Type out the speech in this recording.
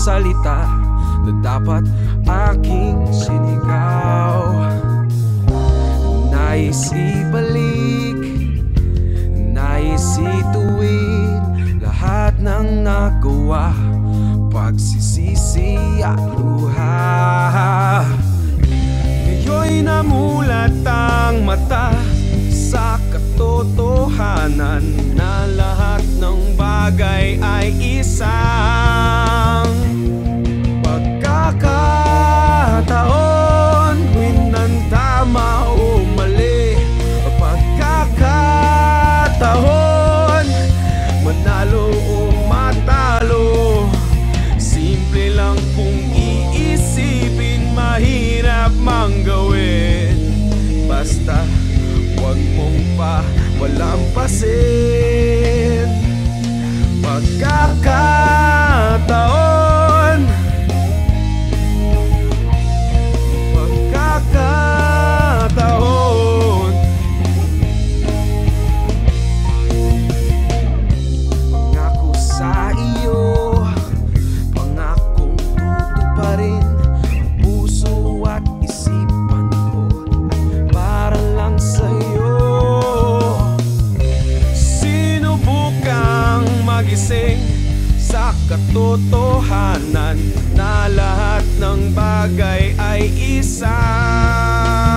salita na dapat aking sinigaw. Nais ibalik, nais ituwid lahat ng nagawa, pagsisisi at luha. Ngayon'y namulat ang mata sa katotohanan na lahat ng bagay ay isang pagkakataon. Winantama o mali, pagkakataon. Manalo o matalo, simple lang kung iisipin, mahirap mang gawin. Basta huwag mong walampasin. Pagkakataon, pagkakataon. Pangako sa iyo, pangakong tutuparin. Puso at isipan ko para lang sa'yo. Sinubukang magising sa katotohanan na lahat ng bagay ay isang